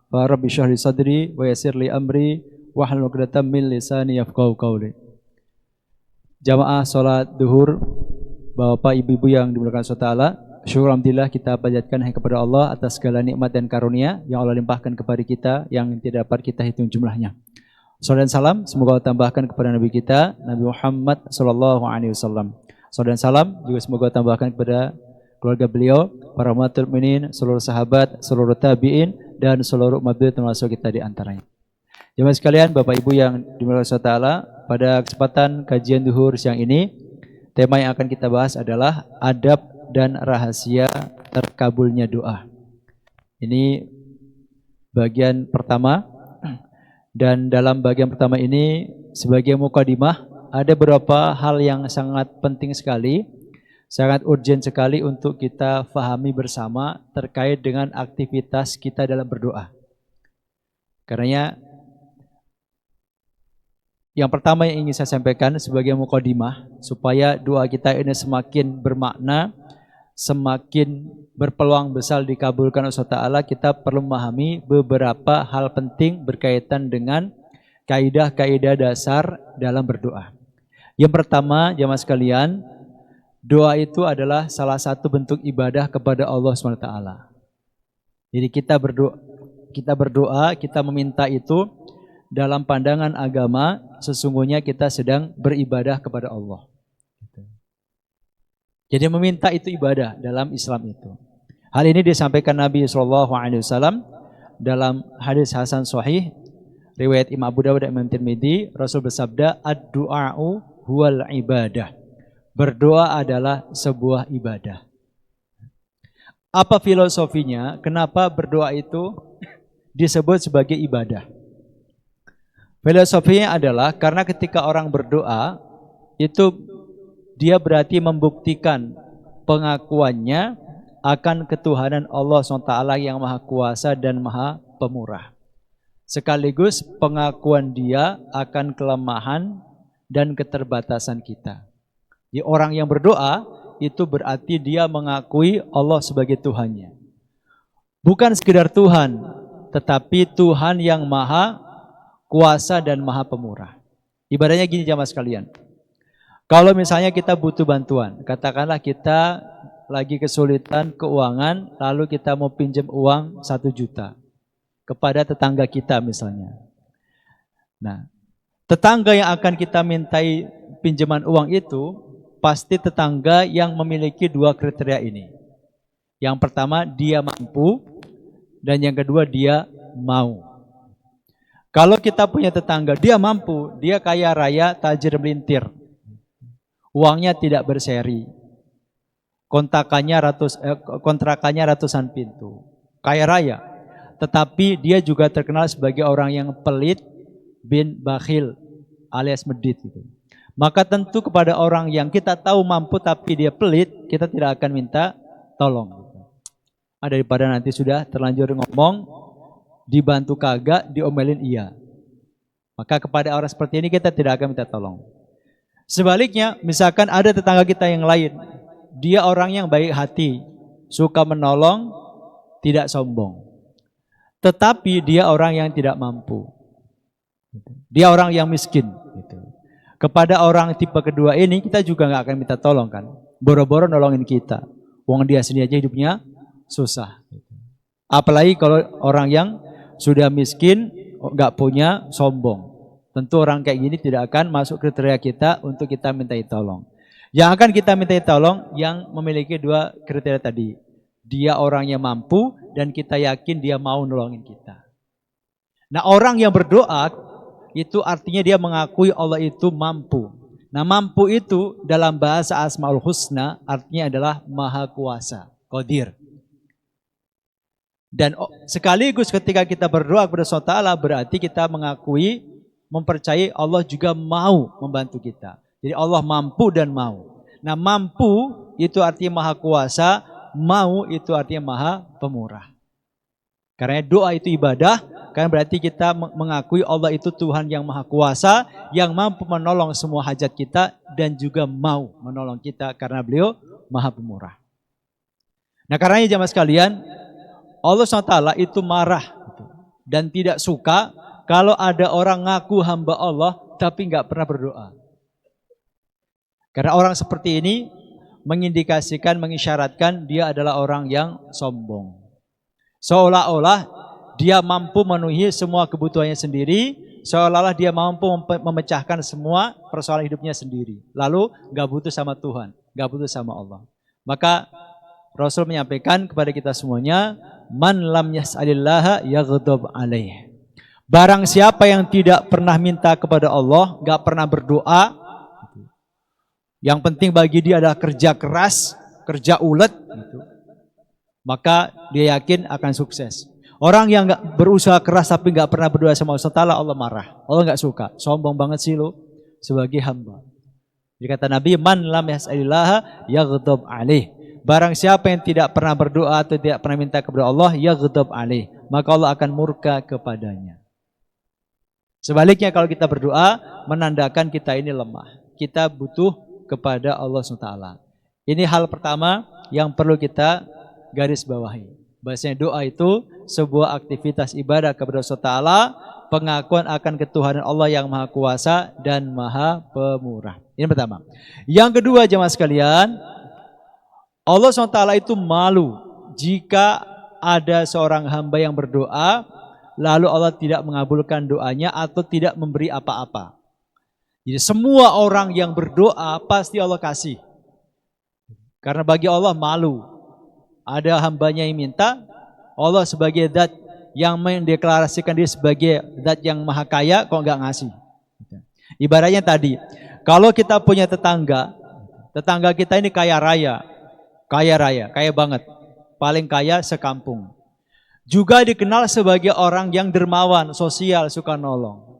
Fa rabbi shrah li sadri wa yassir li amri wahlul 'uqdatam min lisani yafqahu qawli. Jamaah salat duhur, Bapak Ibu-ibu yang dimuliakan Allah Taala, syukur alhamdulillah kita panjatkan hanya kepada Allah atas segala nikmat dan karunia yang Allah limpahkan kepada kita yang tidak dapat kita hitung jumlahnya. Salam dan salam semoga Allah tambahkan kepada Nabi kita Nabi Muhammad sallallahu alaihi wasallam. Salam dan salam juga semoga Allah tambahkan kepada keluarga beliau, para umatul mukminin, seluruh sahabat, seluruh tabi'in dan seluruh umat beliau termasuk kita di antaranya. Jemaah sekalian, Bapak Ibu yang dimuliakan Allah Taala, pada kesempatan kajian duhur siang ini, tema yang akan kita bahas adalah adab dan rahasia terkabulnya doa. Ini bagian pertama, dan dalam bagian pertama ini sebagai mukadimah ada beberapa hal yang sangat penting sekali, sangat urgent sekali untuk kita fahami bersama terkait dengan aktivitas kita dalam berdoa. Karenanya yang pertama yang ingin saya sampaikan sebagai mukadimah, supaya doa kita ini semakin bermakna, semakin berpeluang besar dikabulkan oleh Allah Ta'ala, kita perlu memahami beberapa hal penting berkaitan dengan kaidah-kaidah dasar dalam berdoa. Yang pertama, jamaah sekalian, doa itu adalah salah satu bentuk ibadah kepada Allah SWT. Jadi kita berdoa, kita meminta itu dalam pandangan agama, sesungguhnya kita sedang beribadah kepada Allah. Jadi meminta itu ibadah dalam Islam itu. Hal ini disampaikan Nabi SAW dalam hadis Hasan Sahih, riwayat Imam Abu Dawud dan Imam Tirmidzi. Rasul bersabda, ad-du'a'u huwal ibadah. Berdoa adalah sebuah ibadah. Apa filosofinya? Kenapa berdoa itu disebut sebagai ibadah? Filosofinya adalah karena ketika orang berdoa, itu dia berarti membuktikan pengakuannya akan ketuhanan Allah SWT yang Maha Kuasa dan Maha Pemurah. Sekaligus pengakuan dia akan kelemahan dan keterbatasan kita. Jadi orang yang berdoa itu berarti dia mengakui Allah sebagai Tuhannya. Bukan sekedar Tuhan, tetapi Tuhan yang Maha Kuasa dan Maha Pemurah. Ibadahnya gini jamaah sekalian. Kalau misalnya kita butuh bantuan, katakanlah kita lagi kesulitan keuangan, lalu kita mau pinjam uang 1 juta kepada tetangga kita misalnya. Nah, tetangga yang akan kita mintai pinjaman uang itu pasti tetangga yang memiliki 2 kriteria ini. Yang pertama, dia mampu, dan yang kedua, dia mau. Kalau kita punya tetangga, dia mampu, dia kaya raya, tajir melintir, uangnya tidak berseri, kontrakannya ratusan pintu, kaya raya, tetapi dia juga terkenal sebagai orang yang pelit bin bakhil alias medit gitu. Maka tentu kepada orang yang kita tahu mampu tapi dia pelit, kita tidak akan minta tolong. Daripada nanti sudah terlanjur ngomong, dibantu kagak, diomelin iya. Maka kepada orang seperti ini kita tidak akan minta tolong. Sebaliknya, misalkan ada tetangga kita yang lain, dia orang yang baik hati, suka menolong, tidak sombong. Tetapi dia orang yang tidak mampu. Dia orang yang miskin. Kepada orang tipe kedua ini kita juga nggak akan minta tolong kan. Boro-boro nolongin kita. Wong dia sendiri aja hidupnya susah. Apalagi kalau orang yang sudah miskin, nggak punya, sombong. Tentu orang kayak gini tidak akan masuk kriteria kita untuk kita mintai tolong. Yang akan kita mintai tolong yang memiliki 2 kriteria tadi. Dia orangnya mampu dan kita yakin dia mau nolongin kita. Nah, orang yang berdoa itu artinya dia mengakui Allah itu mampu. Nah, mampu itu dalam bahasa Asmaul Husna artinya adalah Maha Kuasa, Qadir. Dan sekaligus ketika kita berdoa kepada Allah Ta'ala berarti kita mengakui, mempercayai Allah juga mau membantu kita. Jadi Allah mampu dan mau. Nah, mampu itu artinya Maha Kuasa, mau itu artinya Maha Pemurah. Karena doa itu ibadah, kan berarti kita mengakui Allah itu Tuhan yang Maha Kuasa, yang mampu menolong semua hajat kita dan juga mau menolong kita karena beliau Maha Pemurah. Nah, karenanya jamaah sekalian, Allah SWT itu marah dan tidak suka kalau ada orang ngaku hamba Allah tapi nggak pernah berdoa. Karena orang seperti ini mengindikasikan, mengisyaratkan dia adalah orang yang sombong. Seolah-olah dia mampu memenuhi semua kebutuhannya sendiri, seolah-olah dia mampu memecahkan semua persoalan hidupnya sendiri. Lalu nggak butuh sama Tuhan, nggak butuh sama Allah. Maka Rasul menyampaikan kepada kita semuanya, man lam yas'alillaha yaghdab alaih. Barang siapa yang tidak pernah minta kepada Allah, nggak pernah berdoa, yang penting bagi dia adalah kerja keras, kerja ulet, maka dia yakin akan sukses. Orang yang nggak berusaha keras tapi nggak pernah berdoa sama Allah Ta'ala, Allah marah, Allah nggak suka. Sombong banget sih lo sebagai hamba. Jadi kata Nabi, man lam yas'alillaha yaghdab alaih. Barang siapa yang tidak pernah berdoa atau tidak pernah minta kepada Allah, yaghdab alaih, maka Allah akan murka kepadanya. Sebaliknya kalau kita berdoa, menandakan kita ini lemah. Kita butuh kepada Allah SWT. Ini hal pertama yang perlu kita garis bawahi. Bahasanya doa itu sebuah aktivitas ibadah kepada Allah SWT, pengakuan akan ketuhanan Allah yang Maha Kuasa dan Maha Pemurah. Ini pertama. Yang kedua, jemaah sekalian, Allah SWT itu malu jika ada seorang hamba yang berdoa, lalu Allah tidak mengabulkan doanya atau tidak memberi apa-apa. Jadi semua orang yang berdoa pasti Allah kasih. Karena bagi Allah malu. Ada hambanya yang minta, Allah sebagai zat yang mendeklarasikan dia sebagai zat yang maha kaya, kok nggak ngasih. Ibaratnya tadi, kalau kita punya tetangga kita ini kaya raya, kaya banget, paling kaya sekampung. Juga dikenal sebagai orang yang dermawan, sosial, suka nolong.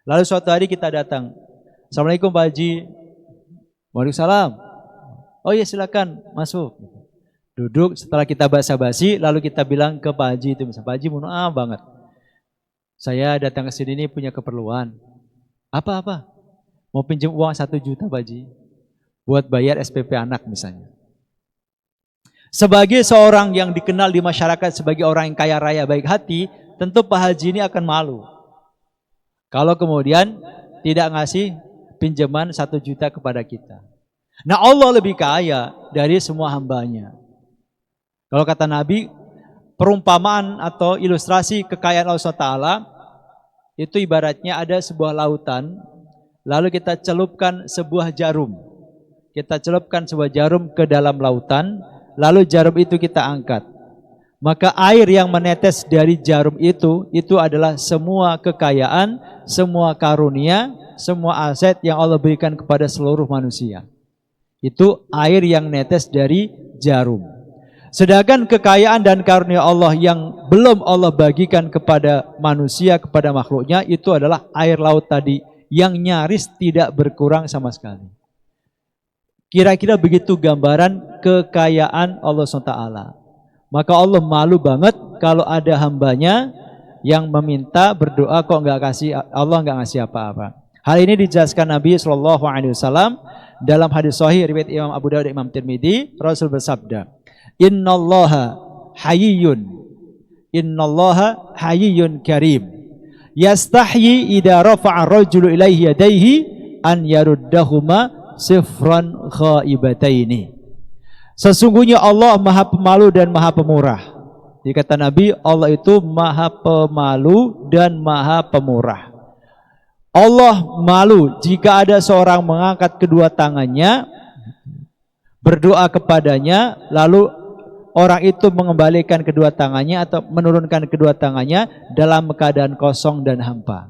Lalu suatu hari kita datang, Assalamualaikum Pak Haji. Waalaikumsalam. Oh iya silakan masuk. Duduk, setelah kita basa-basi, lalu kita bilang ke Pak Haji itu, misalnya, Pak Haji mohon maaf banget, saya datang ke sini ini punya keperluan. Apa? Mau pinjam uang 1 juta Pak Haji, buat bayar SPP anak misalnya. Sebagai seorang yang dikenal di masyarakat sebagai orang yang kaya raya baik hati, tentu Pak Haji ini akan malu kalau kemudian tidak ngasih pinjaman 1 juta kepada kita. Nah Allah lebih kaya dari semua hambanya. Kalau kata Nabi, perumpamaan atau ilustrasi kekayaan Allah SWT itu ibaratnya ada sebuah lautan, lalu kita celupkan sebuah jarum. Kita celupkan sebuah jarum ke dalam lautan, lalu jarum itu kita angkat. Maka air yang menetes dari jarum itu adalah semua kekayaan, semua karunia, semua aset yang Allah berikan kepada seluruh manusia. Itu air yang netes dari jarum. Sedangkan kekayaan dan karunia Allah yang belum Allah bagikan kepada manusia, kepada makhluknya, itu adalah air laut tadi yang nyaris tidak berkurang sama sekali. Kira-kira begitu gambaran kekayaan Allah SWT. Maka Allah malu banget kalau ada hambanya yang meminta berdoa kok nggak kasih, Allah nggak ngasih apa-apa. Hal ini dijelaskan Nabi SAW dalam hadis sahih riwayat Imam Abu Dawud dan Imam Tirmidzi. Rasul bersabda, Innallaha hayyun karim yastahyi idza rafa'a ar-rajulu ilaihi yadayhi an yaruddahuma sifran khaibataini. Sesungguhnya Allah Maha Pemalu dan Maha Pemurah. Jadi kata Nabi, Allah itu Maha Pemalu dan Maha Pemurah. Allah malu jika ada seorang mengangkat kedua tangannya berdoa kepadanya, lalu orang itu mengembalikan kedua tangannya atau menurunkan kedua tangannya dalam keadaan kosong dan hampa.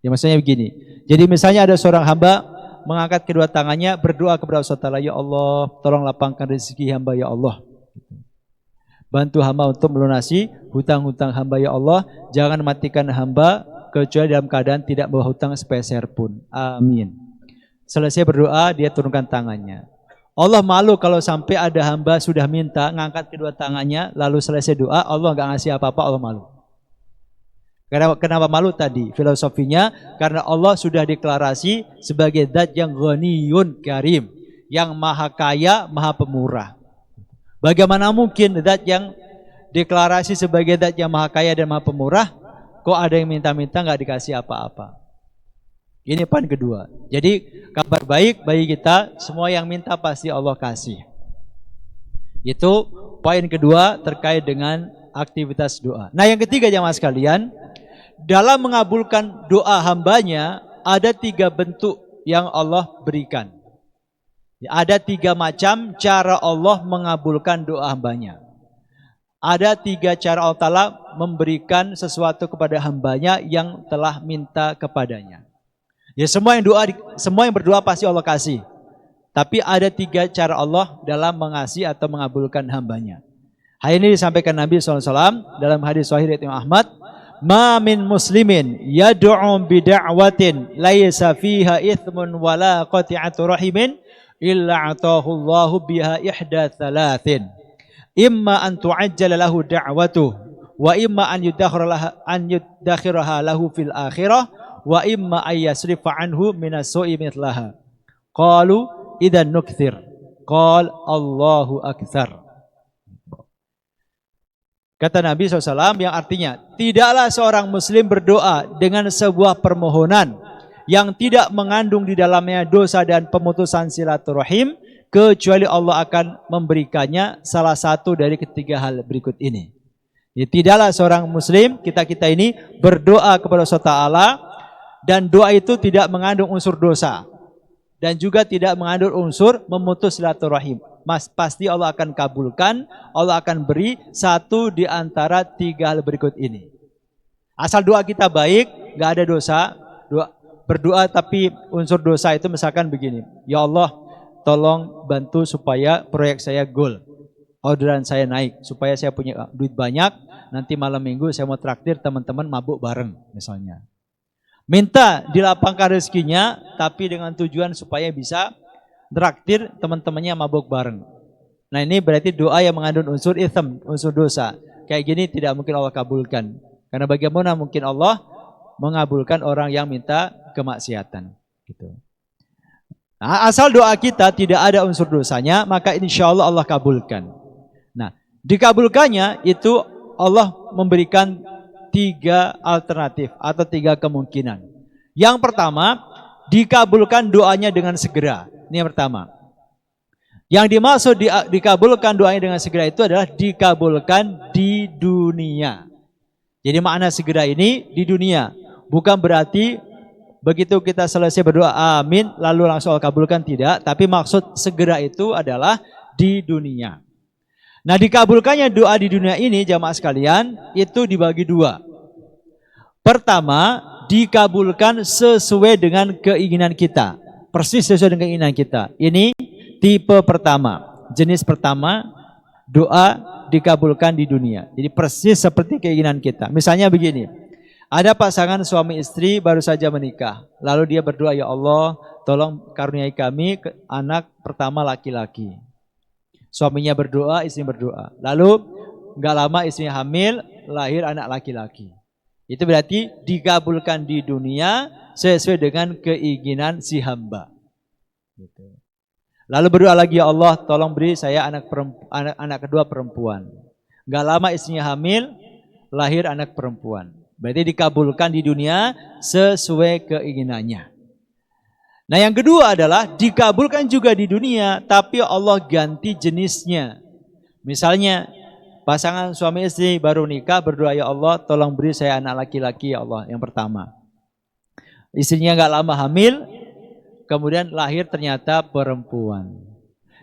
Ya maksudnya begini. Jadi misalnya ada seorang hamba mengangkat kedua tangannya berdoa kepada Allah SWT, ya Allah, tolong lapangkan rezeki hamba ya Allah. Bantu hamba untuk melunasi hutang-hutang hamba ya Allah. Jangan matikan hamba kecuali dalam keadaan tidak bawa hutang sepeser pun. Amin. Selesai berdoa, dia turunkan tangannya. Allah malu kalau sampai ada hamba sudah minta ngangkat kedua tangannya, lalu selesai doa, Allah nggak ngasih apa-apa, Allah malu. Kenapa malu tadi? Filosofinya, karena Allah sudah deklarasi sebagai zat yang ghaniyun karim, yang maha kaya, maha pemurah. Bagaimana mungkin zat yang deklarasi sebagai zat yang maha kaya dan maha pemurah, kok ada yang minta-minta nggak dikasih apa-apa. Ini poin kedua. Jadi kabar baik bagi kita, semua yang minta pasti Allah kasih. Itu poin kedua terkait dengan aktivitas doa. Nah yang ketiga jamaah sekalian, dalam mengabulkan doa hambanya ada 3 bentuk yang Allah berikan. Ada 3 macam cara Allah mengabulkan doa hambanya. Ada 3 cara Allah Ta'ala memberikan sesuatu kepada hambanya yang telah minta kepadanya. Ya semua yang berdoa pasti Allah kasih. Tapi ada 3 cara Allah dalam mengasih atau mengabulkan hambanya. Hal ini disampaikan Nabi SAW dalam hadis sahih riwayat Imam Ahmad. Ma min muslimin yad'u bida'watin laisa fiha ithmun wala qati'atu rahimin illa atahu Allahu biha ihda thalathin. Imma an tu'ajjala lahu da'watuh wa imma an yudakhiraha lahu fil akhirah wa imma ay yasrifa anhu minas su'i mithlaha. Qalu idzan nukthir. Qal Allahu aktsar. Kata Nabi SAW yang artinya, tidaklah seorang muslim berdoa dengan sebuah permohonan yang tidak mengandung di dalamnya dosa dan pemutusan silaturahim, kecuali Allah akan memberikannya salah satu dari ketiga hal berikut ini. Jadi, tidaklah seorang muslim, kita ini berdoa kepada Allah SWT, dan doa itu tidak mengandung unsur dosa, dan juga tidak mengandung unsur memutus silaturahim. Pasti Allah akan kabulkan, Allah akan beri satu di antara 3 hal berikut ini. Asal doa kita baik, gak ada dosa. Berdoa tapi unsur dosa itu misalkan begini, ya Allah tolong bantu supaya proyek saya goal, orderan saya naik, supaya saya punya duit banyak, nanti malam minggu saya mau traktir teman-teman mabuk bareng misalnya. Minta dilapangkan rezekinya, tapi dengan tujuan supaya bisa traktir teman-temannya mabuk bareng. Nah ini berarti doa yang mengandung unsur itsm, unsur dosa. Kayak gini tidak mungkin Allah kabulkan. Karena bagaimana mungkin Allah mengabulkan orang yang minta kemaksiatan. Gitu. Nah, asal doa kita tidak ada unsur dosanya, maka insya Allah Allah kabulkan. Nah dikabulkannya itu Allah memberikan 3 alternatif atau 3 kemungkinan. Yang pertama, dikabulkan doanya dengan segera. Ini yang pertama. Yang dimaksud dikabulkan doanya dengan segera itu adalah dikabulkan di dunia. Jadi makna segera ini di dunia. Bukan berarti begitu kita selesai berdoa amin lalu langsung Allah kabulkan, tidak. Tapi maksud segera itu adalah di dunia. Nah dikabulkannya doa di dunia ini jamaah sekalian itu dibagi 2. Pertama, dikabulkan sesuai dengan keinginan kita. Persis sesuai dengan keinginan kita. Ini tipe pertama, jenis pertama doa dikabulkan di dunia. Jadi persis seperti keinginan kita. Misalnya begini, ada pasangan suami istri baru saja menikah. Lalu dia berdoa, ya Allah tolong karuniai kami anak pertama laki-laki. Suaminya berdoa, istri berdoa. Lalu gak lama istrinya hamil, lahir anak laki-laki. Itu berarti dikabulkan di dunia sesuai dengan keinginan si hamba. Gitu. Lalu berdoa lagi, ya Allah tolong beri saya anak kedua perempuan. Gak lama istrinya hamil, lahir anak perempuan. Berarti dikabulkan di dunia sesuai keinginannya. Nah yang kedua adalah dikabulkan juga di dunia, tapi Allah ganti jenisnya. Misalnya pasangan suami istri baru nikah berdoa, ya Allah tolong beri saya anak laki-laki ya Allah, yang pertama. Istrinya gak lama hamil, kemudian lahir ternyata perempuan.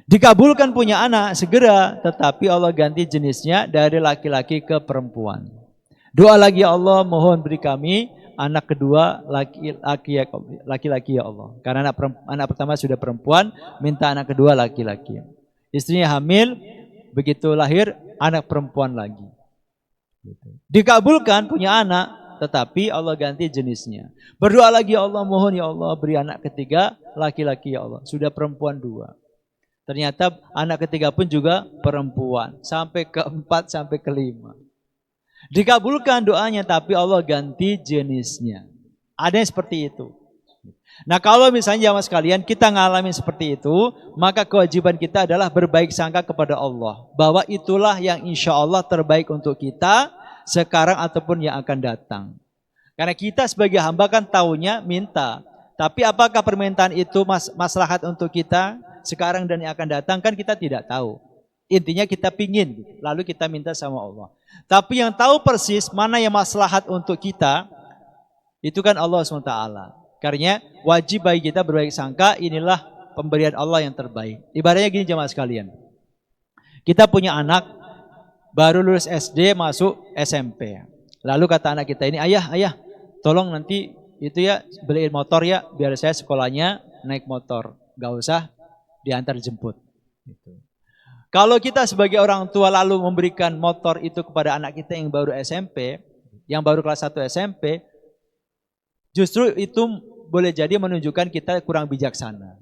Dikabulkan punya anak segera, tetapi Allah ganti jenisnya dari laki-laki ke perempuan. Doa lagi, ya Allah mohon beri kami anak kedua laki-laki ya Allah. Karena anak pertama sudah perempuan, minta anak kedua laki-laki. Istrinya hamil, begitu lahir anak perempuan lagi. Dikabulkan punya anak, tetapi Allah ganti jenisnya. Berdoa lagi, ya Allah mohon ya Allah beri anak ketiga laki-laki ya Allah. Sudah perempuan 2. Ternyata anak ketiga pun juga perempuan. Sampai ke-4 sampai ke-5. Dikabulkan doanya tapi Allah ganti jenisnya. Ada yang seperti itu. Nah kalau misalnya jamaah sekalian kita ngalamin seperti itu, maka kewajiban kita adalah berbaik sangka kepada Allah. Bahwa itulah yang insya Allah terbaik untuk kita sekarang ataupun yang akan datang. Karena kita sebagai hamba kan taunya minta. Tapi apakah permintaan itu maslahat untuk kita sekarang dan yang akan datang kan kita tidak tahu. Intinya kita pingin, lalu kita minta sama Allah. Tapi yang tahu persis mana yang maslahat untuk kita, itu kan Allah SWT. Karena wajib bagi kita berbaik sangka, inilah pemberian Allah yang terbaik. Ibaratnya gini jemaah sekalian. Kita punya anak, baru lulus SD, masuk SMP. Lalu kata anak kita ini, ayah, tolong nanti itu ya beliin motor ya, biar saya sekolahnya naik motor. Gak usah diantar jemput. Kalau kita sebagai orang tua lalu memberikan motor itu kepada anak kita yang baru SMP, yang baru kelas 1 SMP, justru itu boleh jadi menunjukkan kita kurang bijaksana.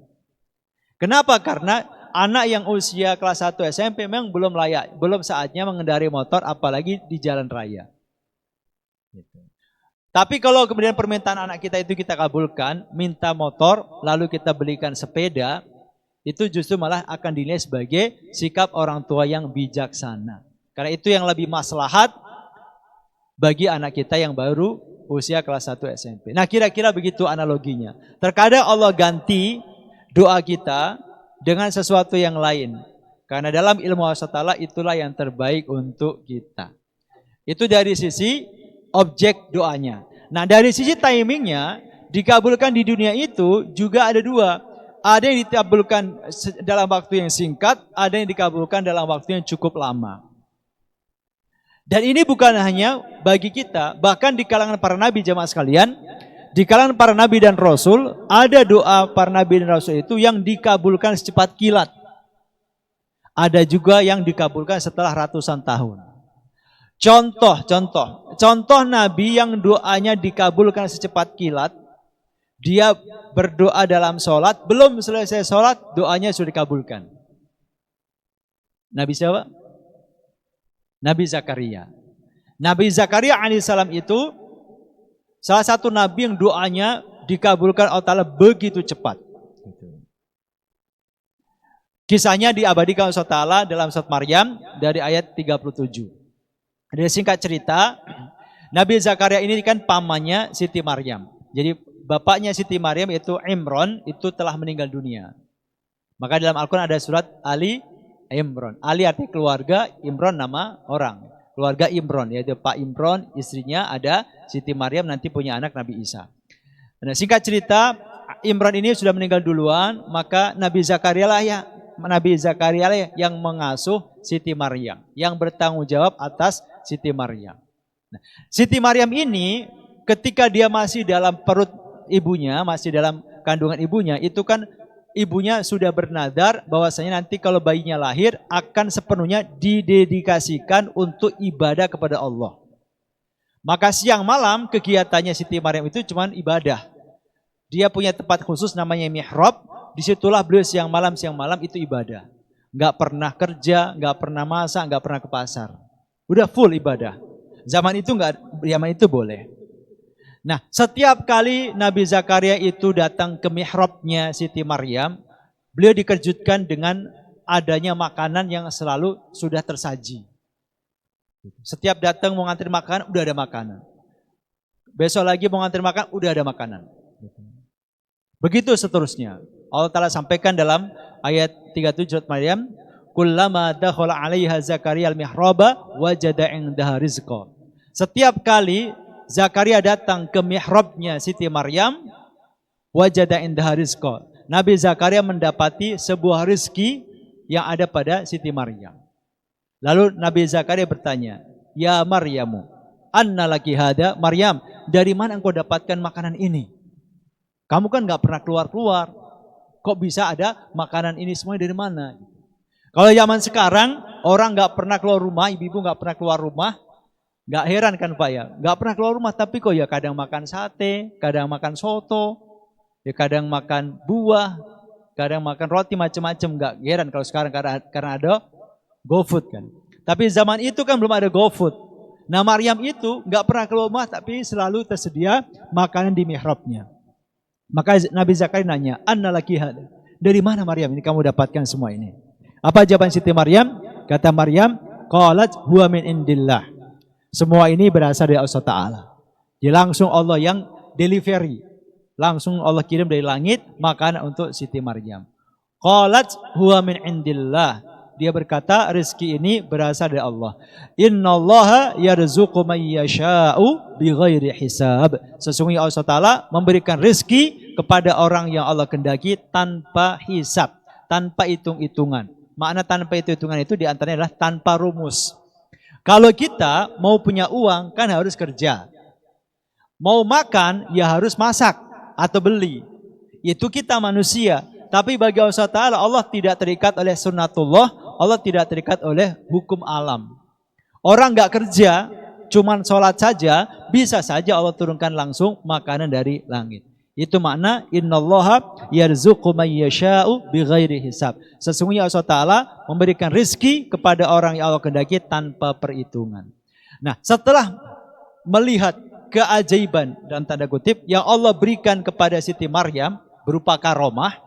Kenapa? Karena anak yang usia kelas 1 SMP memang belum layak, belum saatnya mengendarai motor apalagi di jalan raya. Tapi kalau kemudian permintaan anak kita itu kita kabulkan, minta motor lalu kita belikan sepeda, itu justru malah akan dinilai sebagai sikap orang tua yang bijaksana. Karena itu yang lebih maslahat bagi anak kita yang baru usia kelas 1 SMP. Nah kira-kira begitu analoginya. Terkadang Allah ganti doa kita dengan sesuatu yang lain. Karena dalam ilmu Allah itulah yang terbaik untuk kita. Itu dari sisi objek doanya. Nah dari sisi timingnya, dikabulkan di dunia itu juga ada dua. Ada yang dikabulkan dalam waktu yang singkat, ada yang dikabulkan dalam waktu yang cukup lama. Dan ini bukan hanya bagi kita, bahkan di kalangan para nabi jemaah sekalian, di kalangan para nabi dan rasul, ada doa para nabi dan rasul itu yang dikabulkan secepat kilat. Ada juga yang dikabulkan setelah ratusan tahun. Contoh nabi yang doanya dikabulkan secepat kilat, dia berdoa dalam sholat, belum selesai sholat, doanya sudah dikabulkan. Nabi siapa? Nabi Zakaria. Nabi Zakaria alaihissalam itu salah satu nabi yang doanya dikabulkan Allah Ta'ala begitu cepat. Kisahnya diabadikan Allah Ta'ala dalam surat Maryam dari ayat 37. Dari singkat cerita, Nabi Zakaria ini kan pamannya Siti Maryam. Jadi bapaknya Siti Maryam yaitu Imran itu telah meninggal dunia. Maka dalam Al-Quran ada surat Ali Imran. Ali artinya keluarga, Imran nama orang. Keluarga Imran, yaitu Pak Imran, istrinya ada Siti Maryam nanti punya anak Nabi Isa. Nah, singkat cerita, Imran ini sudah meninggal duluan, maka Nabi Zakaria lah yang mengasuh Siti Maryam, yang bertanggung jawab atas Siti Maryam. Nah, Siti Maryam ini ketika dia masih dalam perut ibunya, masih dalam kandungan ibunya, itu kan ibunya sudah bernadar bahwasanya nanti kalau bayinya lahir akan sepenuhnya didedikasikan untuk ibadah kepada Allah. Maka siang malam kegiatannya Siti Maryam itu cuma ibadah. Dia punya tempat khusus namanya mihrab, disitulah beliau siang malam itu ibadah. Gak pernah kerja, gak pernah masak, gak pernah ke pasar. Udah full ibadah. Zaman itu boleh. Nah, setiap kali Nabi Zakaria itu datang ke mihrabnya Siti Maryam, beliau dikejutkan dengan adanya makanan yang selalu sudah tersaji. Setiap datang mau ngantri makanan, udah ada makanan. Besok lagi mau ngantri makan, udah ada makanan. Begitu seterusnya. Allah Ta'ala sampaikan dalam ayat 37 surat Maryam, kullama dakhala 'alaiha Zakaria al-mihraba wajada 'indaha rizqa. Setiap kali Zakaria datang ke mihrabnya Siti Maryam, wajada indaha rizqa. Nabi Zakaria mendapati sebuah rezeki yang ada pada Siti Maryam. Lalu Nabi Zakaria bertanya, "Ya Maryamu, anna laki hada?" Maryam, dari mana engkau dapatkan makanan ini? Kamu kan gak pernah keluar-keluar. Kok bisa ada makanan ini semuanya dari mana? Kalau zaman sekarang, orang gak pernah keluar rumah, ibu-ibu gak pernah keluar rumah, gak heran kan Pak ya, gak pernah keluar rumah tapi kok ya kadang makan sate, kadang makan soto, ya kadang makan buah, kadang makan roti macam-macam. Gak heran kalau sekarang karena ada GoFood kan. Tapi zaman itu kan belum ada GoFood. Nah Maryam itu gak pernah keluar rumah tapi selalu tersedia makanan di mihrabnya. Maka Nabi Zakaria nanya, "Anna laki hada?" Dari mana Maryam ini kamu dapatkan semua ini? Apa jawaban Siti Maryam? Kata Maryam, qalat huwa min indillah. Semua ini berasal dari Allah Ta'ala. Jadi langsung Allah yang delivery. Langsung Allah kirim dari langit makanan untuk Siti Maryam. Qalat huwa min indillah. Dia berkata rezeki ini berasal dari Allah. Innallaha yarzuqu man yasha'u bighairi hisab. Sesungguhnya Allah Ta'ala memberikan rezeki kepada orang yang Allah kehendaki tanpa hisab, tanpa hitung-hitungan. Makna tanpa hitung-hitungan itu diantaranya adalah tanpa rumus. Kalau kita mau punya uang kan harus kerja. Mau makan ya harus masak atau beli. Itu kita manusia. Tapi bagi Allah Ta'ala, Allah tidak terikat oleh sunnatullah, Allah tidak terikat oleh hukum alam. Orang nggak kerja, cuman sholat saja, bisa saja Allah turunkan langsung makanan dari langit. Itu makna innallaha yarzuqu man yasha'u bighairi hisab. Sesungguhnya Allah Ta'ala memberikan rizki kepada orang yang Allah kehendaki tanpa perhitungan. Nah, setelah melihat keajaiban dan tanda kutip yang Allah berikan kepada Siti Maryam berupa karomah,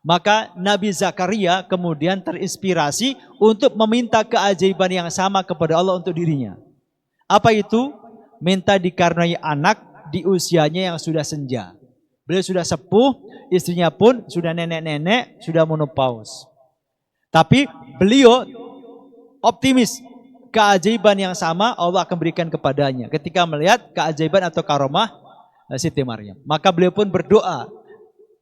maka Nabi Zakaria kemudian terinspirasi untuk meminta keajaiban yang sama kepada Allah untuk dirinya. Apa itu? Minta dikaruniai anak di usianya yang sudah senja. Beliau sudah sepuh, istrinya pun sudah nenek-nenek, sudah menopause. Tapi beliau optimis keajaiban yang sama Allah akan berikan kepadanya ketika melihat keajaiban atau karomah Siti Maryam. Maka beliau pun berdoa.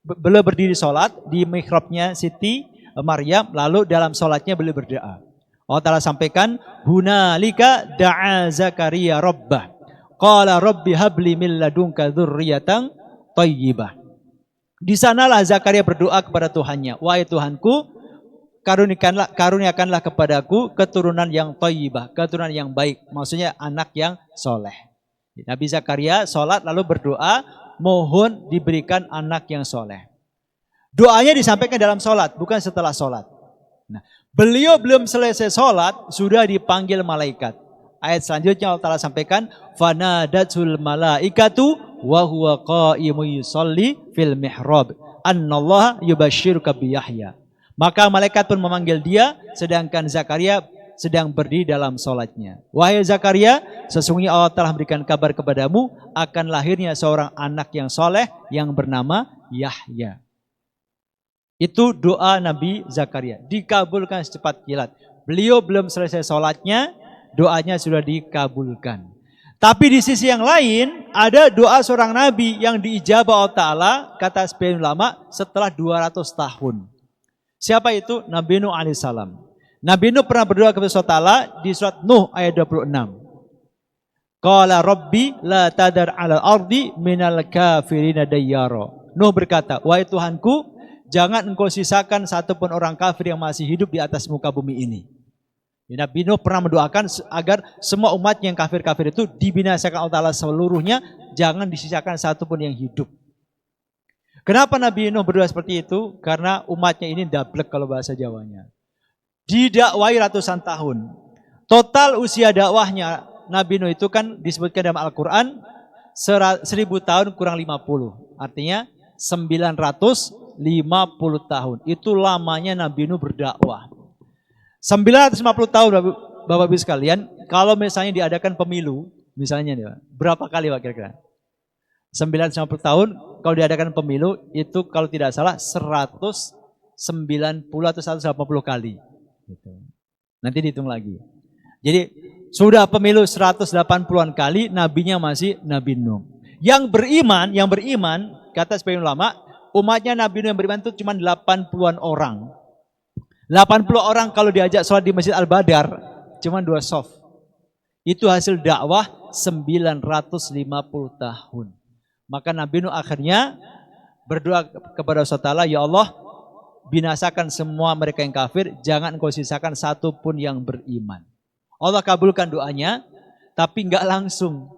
Beliau berdiri sholat di mihrabnya Siti Maryam, lalu dalam sholatnya beliau berdoa. Allah Ta'ala sampaikan, hunalika da'a Zakaria rabbah, qala rabbi habli min ladunka dzurriyyatan thayyibah. Di sanalah Zakaria berdoa kepada Tuhannya, wahai Tuhanku, karuniakanlah kepadaku keturunan yang thayyibah, keturunan yang baik, maksudnya anak yang soleh. Nabi Zakaria sholat lalu berdoa, mohon diberikan anak yang soleh. Doanya disampaikan dalam sholat, bukan setelah sholat. Nah, beliau belum selesai sholat, sudah dipanggil malaikat. Ayat selanjutnya Allah Ta'ala sampaikan, fanadatul malaikatu wa huwa qa'imun yusalli fil mihrab, annallaha yubashshiruka bi Yahya. Maka malaikat pun memanggil dia, sedangkan Zakaria sedang berdiri dalam sholatnya. Wahai Zakaria, sesungguhnya Allah telah berikan kabar kepadamu akan lahirnya seorang anak yang soleh yang bernama Yahya. Itu doa Nabi Zakaria. Dikabulkan secepat kilat. Beliau belum selesai sholatnya, doanya sudah dikabulkan. Tapi di sisi yang lain, ada doa seorang Nabi yang diijabah Allah Ta'ala, kata sebagian ulama, setelah 200 tahun. Siapa itu? Nabi Nuh alaihissalam. Nabi Nuh pernah berdoa kepada Allah Ta'ala di surat Nuh ayat 26. Qala Rabbi la tadar alal ardi minal kafirina dayyara. Nuh berkata, wahai Tuhanku, jangan engkau sisakan satupun orang kafir yang masih hidup di atas muka bumi ini. Nabi Nuh pernah mendoakan agar semua umat yang kafir-kafir itu dibinasakan Allah Ta'ala seluruhnya, jangan disisakan satupun yang hidup. Kenapa Nabi Nuh berdoa seperti itu? Karena umatnya ini dablek kalau bahasa Jawanya. Didakwai ratusan tahun. Total usia dakwahnya Nabi Nuh itu kan disebutkan dalam Al-Quran 1000 tahun kurang 50. Artinya 950 tahun. Itu lamanya Nabi Nuh berdakwah. 950 tahun Bapak-Ibu sekalian. Kalau misalnya diadakan pemilu, misalnya nih, berapa kali Pak kira-kira? 950 tahun kalau diadakan pemilu itu kalau tidak salah 190 atau 180 kali. Gitu. Nanti dihitung lagi. Jadi sudah pemilu 180-an kali, nabinya masih Nabi Nuh. Yang beriman, kata sebagian ulama, umatnya Nabi Nuh yang beriman itu cuma 80-an orang. 80 orang kalau diajak sholat di Masjid Al-Badar, cuma 2 soft. Itu hasil dakwah 950 tahun. Maka Nabi Nuh akhirnya berdoa kepada Allah Ta'ala, ya Allah, binasakan semua mereka yang kafir, jangan engkau sisakan satu pun yang beriman. Allah kabulkan doanya, tapi enggak langsung.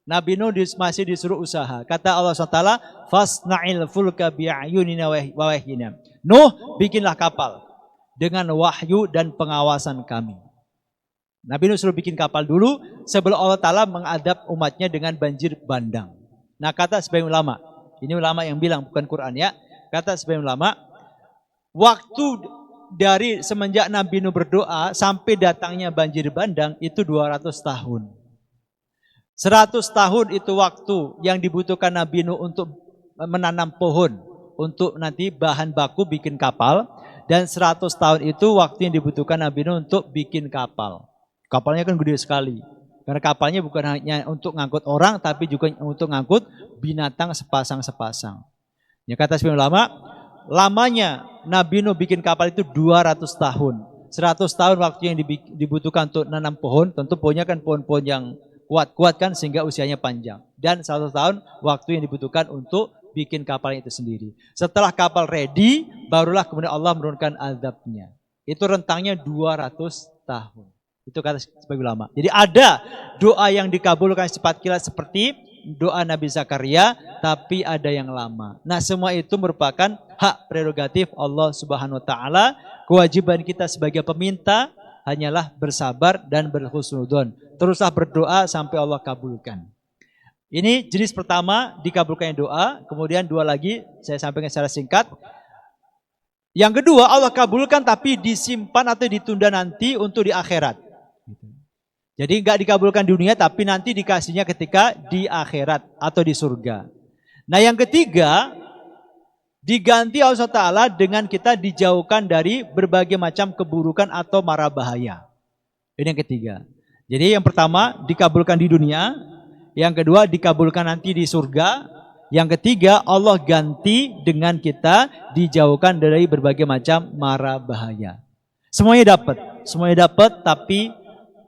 Nabi Nuh masih disuruh usaha. Kata Allah SWT, fasna'il fulka bi'ayunina wa wahyina. Nuh, bikinlah kapal dengan wahyu dan pengawasan kami. Nabi Nuh suruh bikin kapal dulu sebelum Allah Ta'ala mengadab umatnya dengan banjir bandang. Nah, kata sebagian ulama, ini ulama yang bilang bukan Quran ya, kata sebagian ulama, waktu dari semenjak Nabi Nuh berdoa sampai datangnya banjir bandang itu 200 tahun. 100 tahun itu waktu yang dibutuhkan Nabi Nuh untuk menanam pohon, untuk nanti bahan baku bikin kapal. Dan 100 tahun itu waktu yang dibutuhkan Nabi Nuh untuk bikin kapal. Kapalnya kan gede sekali. Karena kapalnya bukan hanya untuk ngangkut orang, tapi juga untuk ngangkut binatang sepasang-sepasang. Ya kata sebagian ulama, lamanya Nabi Nuh bikin kapal itu 200 tahun. 100 tahun waktu yang dibutuhkan untuk nanam pohon, tentu pohonnya kan pohon-pohon yang kuat-kuat kan sehingga usianya panjang. Dan 100 tahun waktu yang dibutuhkan untuk bikin kapal itu sendiri. Setelah kapal ready, barulah kemudian Allah menurunkan azabnya. Itu rentangnya 200 tahun. Itu kata sebagian ulama. Jadi ada doa yang dikabulkan cepat kilat seperti doa Nabi Zakaria, tapi ada yang lama. Nah, semua itu merupakan hak prerogatif Allah Subhanahu wa taala. Kewajiban kita sebagai peminta hanyalah bersabar dan berhusnudzon. Teruslah berdoa sampai Allah kabulkan. Ini jenis pertama dikabulkannya doa, kemudian dua lagi saya sampaikan secara singkat. Yang kedua Allah kabulkan tapi disimpan atau ditunda nanti untuk di akhirat. Jadi enggak dikabulkan di dunia tapi nanti dikasihnya ketika di akhirat atau di surga. Nah yang ketiga diganti Allah Ta'ala dengan kita dijauhkan dari berbagai macam keburukan atau mara bahaya. Ini yang ketiga. Jadi yang pertama dikabulkan di dunia, yang kedua dikabulkan nanti di surga, yang ketiga Allah ganti dengan kita dijauhkan dari berbagai macam mara bahaya. Semuanya dapat tapi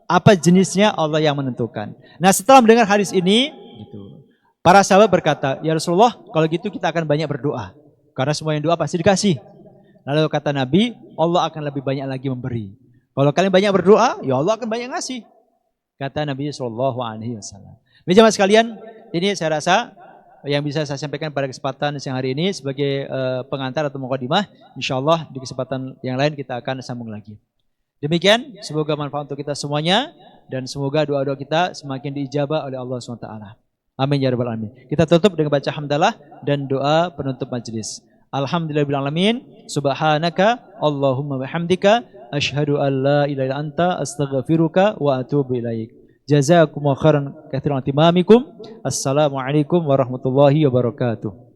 apa jenisnya Allah yang menentukan. Nah setelah mendengar hadis ini, para sahabat berkata, ya Rasulullah kalau gitu kita akan banyak berdoa. Karena semua yang doa pasti dikasih. Lalu kata Nabi, Allah akan lebih banyak lagi memberi. Kalau kalian banyak berdoa, ya Allah akan banyak ngasih. Kata Nabi SAW. Jemaah sekalian, ini saya rasa yang bisa saya sampaikan pada kesempatan siang hari ini sebagai pengantar atau mukadimah. InsyaAllah di kesempatan yang lain kita akan sambung lagi. Demikian, semoga manfaat untuk kita semuanya dan semoga doa-doa kita semakin diijabah oleh Allah SWT. Amin ya rabbal alamin. Kita tutup dengan baca hamdalah dan doa penutup majelis. Alhamdulillahirabbil alamin. Subhanaka Allahumma bihamdika asyhadu an la ilaha illa anta astaghfiruka wa atubu ilaik. Jazakumullahu khairan katsiran timamikum. Assalamualaikum warahmatullahi wabarakatuh.